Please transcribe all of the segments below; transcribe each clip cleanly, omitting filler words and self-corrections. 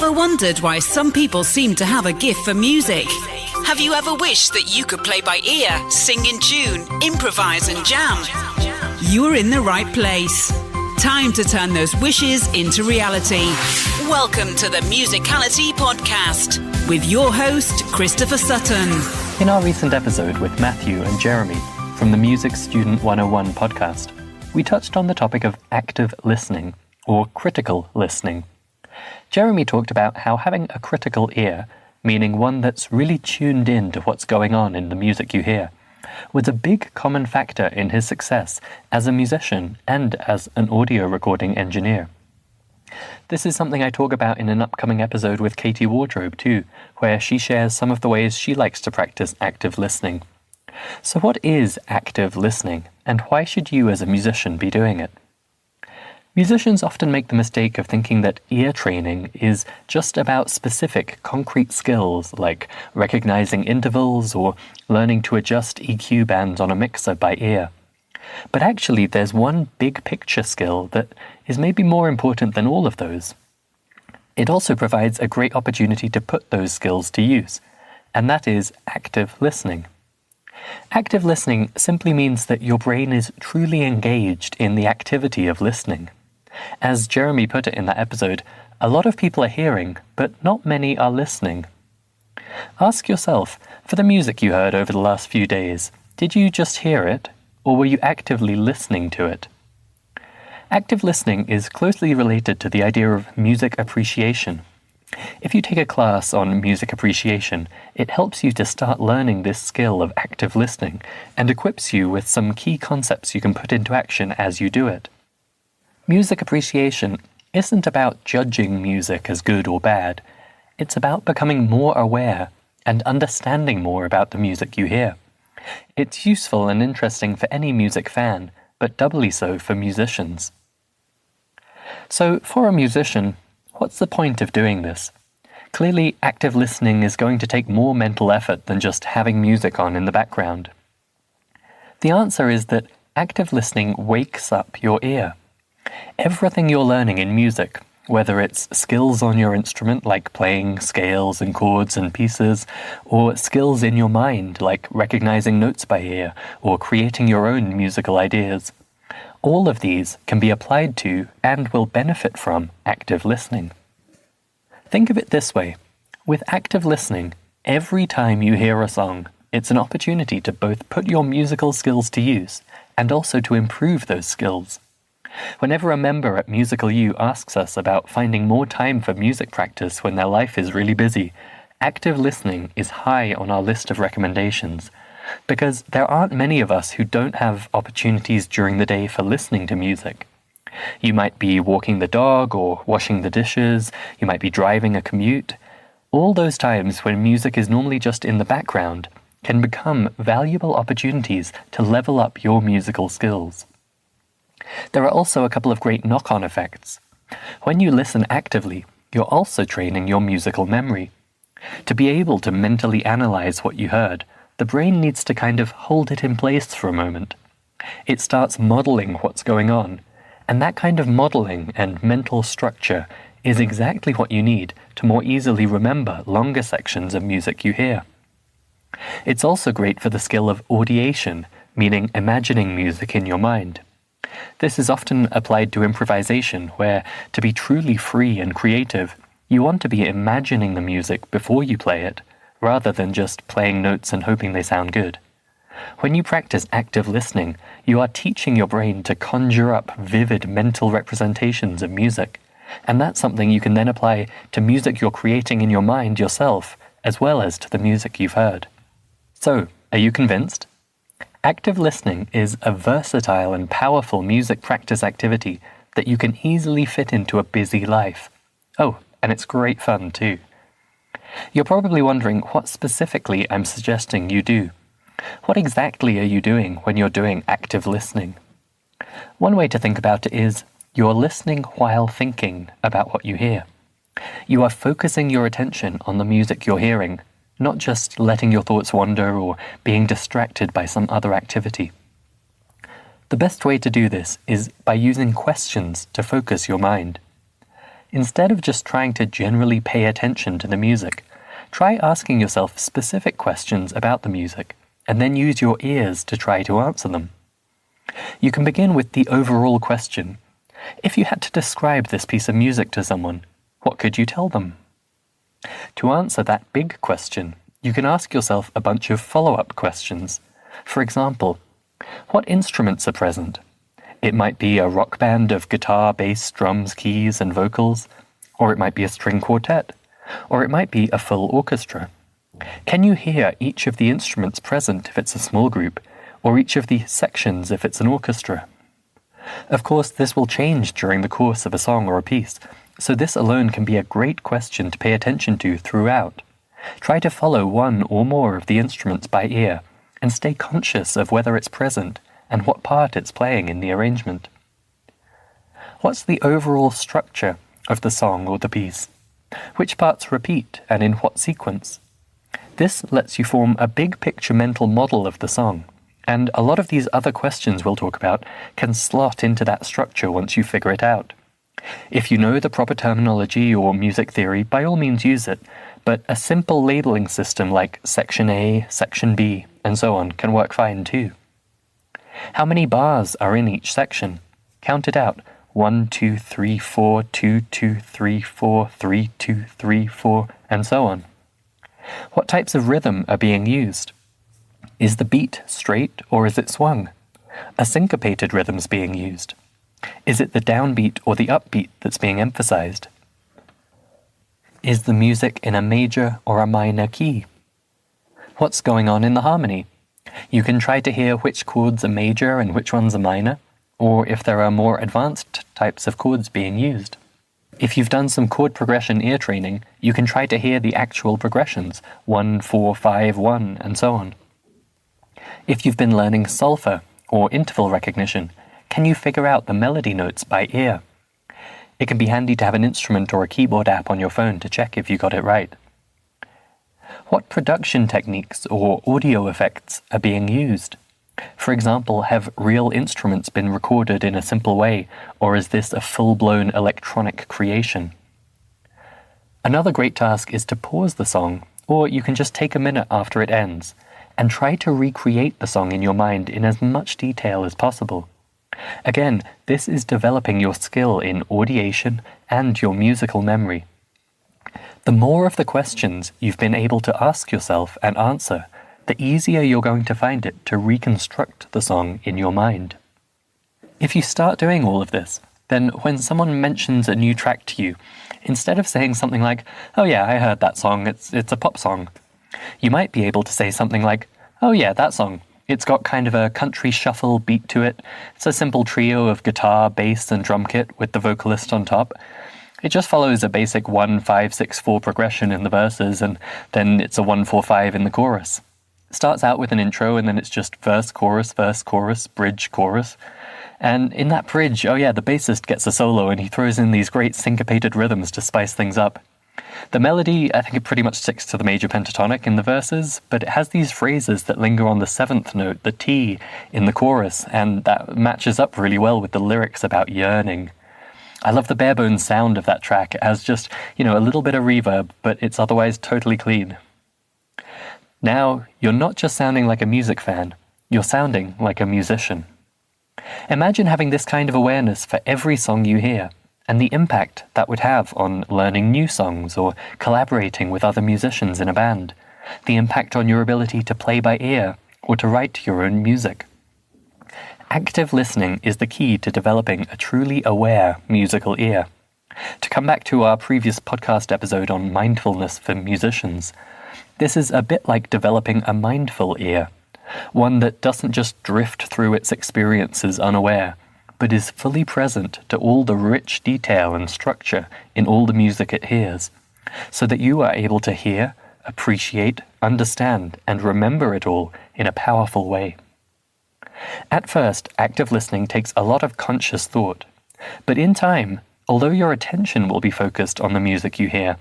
ever wondered why some people seem to have a gift for music? Have you ever wished that you could play by ear, sing in tune, improvise and jam? You're in the right place. Time to turn those wishes into reality. Welcome to the Musicality Podcast with your host, Christopher Sutton. In our recent episode with Matthew and Jeremy from the Music Student 101 podcast, we touched on the topic of active listening, or critical listening. Jeremy talked about how having a critical ear, meaning one that's really tuned in to what's going on in the music you hear, was a big common factor in his success as a musician and as an audio recording engineer. This is something I talk about in an upcoming episode with Katie Wardrobe too, where she shares some of the ways she likes to practice active listening. So what is active listening, and why should you as a musician be doing it? Musicians often make the mistake of thinking that ear training is just about specific, concrete skills like recognizing intervals or learning to adjust EQ bands on a mixer by ear. But actually, there's one big picture skill that is maybe more important than all of those. It also provides a great opportunity to put those skills to use, and that is active listening. Active listening simply means that your brain is truly engaged in the activity of listening. As Jeremy put it in that episode, a lot of people are hearing, but not many are listening. Ask yourself, for the music you heard over the last few days, did you just hear it, or were you actively listening to it? Active listening is closely related to the idea of music appreciation. If you take a class on music appreciation, it helps you to start learning this skill of active listening and equips you with some key concepts you can put into action as you do it. Music appreciation isn't about judging music as good or bad. It's about becoming more aware and understanding more about the music you hear. It's useful and interesting for any music fan, but doubly so for musicians. So, for a musician, what's the point of doing this? Clearly, active listening is going to take more mental effort than just having music on in the background. The answer is that active listening wakes up your ear. Everything you're learning in music, whether it's skills on your instrument like playing scales and chords and pieces, or skills in your mind like recognizing notes by ear or creating your own musical ideas, all of these can be applied to and will benefit from active listening. Think of it this way. With active listening, every time you hear a song, it's an opportunity to both put your musical skills to use and also to improve those skills. Whenever a member at Musical U asks us about finding more time for music practice when their life is really busy, active listening is high on our list of recommendations, because there aren't many of us who don't have opportunities during the day for listening to music. You might be walking the dog or washing the dishes, you might be driving a commute. All those times when music is normally just in the background can become valuable opportunities to level up your musical skills. There are also a couple of great knock-on effects. When you listen actively, you're also training your musical memory. To be able to mentally analyze what you heard, the brain needs to kind of hold it in place for a moment. It starts modeling what's going on, and that kind of modeling and mental structure is exactly what you need to more easily remember longer sections of music you hear. It's also great for the skill of audiation, meaning imagining music in your mind. This is often applied to improvisation, where, to be truly free and creative, you want to be imagining the music before you play it, rather than just playing notes and hoping they sound good. When you practice active listening, you are teaching your brain to conjure up vivid mental representations of music, and that's something you can then apply to music you're creating in your mind yourself, as well as to the music you've heard. So, are you convinced? Active listening is a versatile and powerful music practice activity that you can easily fit into a busy life. Oh, and it's great fun too. You're probably wondering what specifically I'm suggesting you do. What exactly are you doing when you're doing active listening? One way to think about it is you're listening while thinking about what you hear. You are focusing your attention on the music you're hearing, not just letting your thoughts wander or being distracted by some other activity. The best way to do this is by using questions to focus your mind. Instead of just trying to generally pay attention to the music, try asking yourself specific questions about the music, and then use your ears to try to answer them. You can begin with the overall question. If you had to describe this piece of music to someone, what could you tell them? To answer that big question, you can ask yourself a bunch of follow-up questions. For example, what instruments are present? It might be a rock band of guitar, bass, drums, keys, and vocals, or it might be a string quartet, or it might be a full orchestra. Can you hear each of the instruments present if it's a small group, or each of the sections if it's an orchestra? Of course, this will change during the course of a song or a piece, so this alone can be a great question to pay attention to throughout. Try to follow one or more of the instruments by ear, and stay conscious of whether it's present and what part it's playing in the arrangement. What's the overall structure of the song or the piece? Which parts repeat and in what sequence? This lets you form a big picture mental model of the song, and a lot of these other questions we'll talk about can slot into that structure once you figure it out. If you know the proper terminology or music theory, by all means use it, but a simple labeling system like Section A, Section B, and so on can work fine too. How many bars are in each section? Count it out. 1, 2, 3, 4, 2, 2, 3, 4, 3, 2, 3, 4, and so on. What types of rhythm are being used? Is the beat straight or is it swung? Are syncopated rhythms being used? Is it the downbeat or the upbeat that's being emphasized? Is the music in a major or a minor key? What's going on in the harmony? You can try to hear which chords are major and which ones are minor, or if there are more advanced types of chords being used. If you've done some chord progression ear training, you can try to hear the actual progressions, 1, 4, 5, 1, and so on. If you've been learning solfa, or interval recognition, can you figure out the melody notes by ear? It can be handy to have an instrument or a keyboard app on your phone to check if you got it right. What production techniques or audio effects are being used? For example, have real instruments been recorded in a simple way, or is this a full-blown electronic creation? Another great task is to pause the song, or you can just take a minute after it ends, and try to recreate the song in your mind in as much detail as possible. Again, this is developing your skill in audiation and your musical memory. The more of the questions you've been able to ask yourself and answer, the easier you're going to find it to reconstruct the song in your mind. If you start doing all of this, then when someone mentions a new track to you, instead of saying something like, "Oh yeah, I heard that song, it's a pop song," you might be able to say something like, "Oh yeah, that song. It's got kind of a country shuffle beat to it. It's a simple trio of guitar, bass, and drum kit with the vocalist on top. It just follows a basic 1-5-6-4 progression in the verses, and then it's a 1-4-5 in the chorus. It starts out with an intro, and then it's just verse, chorus, bridge, chorus. And in that bridge, oh yeah, the bassist gets a solo, and he throws in these great syncopated rhythms to spice things up. The melody, I think it pretty much sticks to the major pentatonic in the verses, but it has these phrases that linger on the seventh note, the T, in the chorus, and that matches up really well with the lyrics about yearning. I love the bare bones sound of that track. It has just, a little bit of reverb, but it's otherwise totally clean. Now, you're not just sounding like a music fan, you're sounding like a musician. Imagine having this kind of awareness for every song you hear, and the impact that would have on learning new songs or collaborating with other musicians in a band, the impact on your ability to play by ear or to write your own music. Active listening is the key to developing a truly aware musical ear. To come back to our previous podcast episode on mindfulness for musicians, this is a bit like developing a mindful ear, one that doesn't just drift through its experiences unaware, but is fully present to all the rich detail and structure in all the music it hears, so that you are able to hear, appreciate, understand, and remember it all in a powerful way. At first, active listening takes a lot of conscious thought, but in time, although your attention will be focused on the music you hear,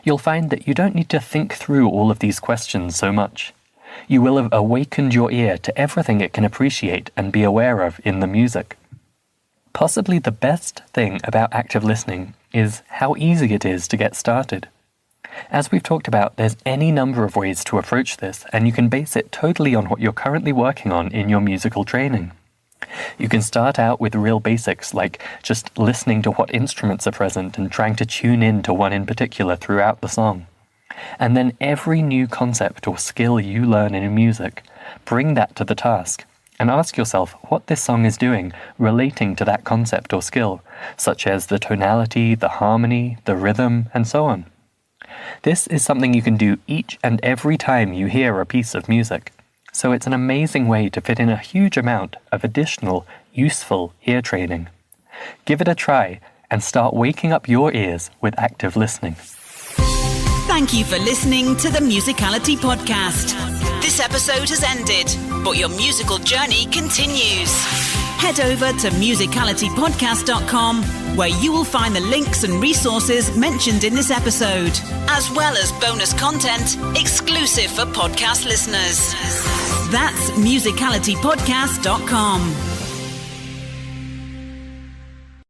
you'll find that you don't need to think through all of these questions so much. You will have awakened your ear to everything it can appreciate and be aware of in the music. Possibly the best thing about active listening is how easy it is to get started. As we've talked about, there's any number of ways to approach this, and you can base it totally on what you're currently working on in your musical training. You can start out with real basics, like just listening to what instruments are present and trying to tune in to one in particular throughout the song. And then every new concept or skill you learn in music, bring that to the task and ask yourself what this song is doing relating to that concept or skill, such as the tonality, the harmony, the rhythm, and so on. This is something you can do each and every time you hear a piece of music, so it's an amazing way to fit in a huge amount of additional, useful ear training. Give it a try and start waking up your ears with active listening. Thank you for listening to the Musicality Podcast. This episode has ended, but your musical journey continues. Head over to musicalitypodcast.com, where you will find the links and resources mentioned in this episode, as well as bonus content exclusive for podcast listeners. That's musicalitypodcast.com.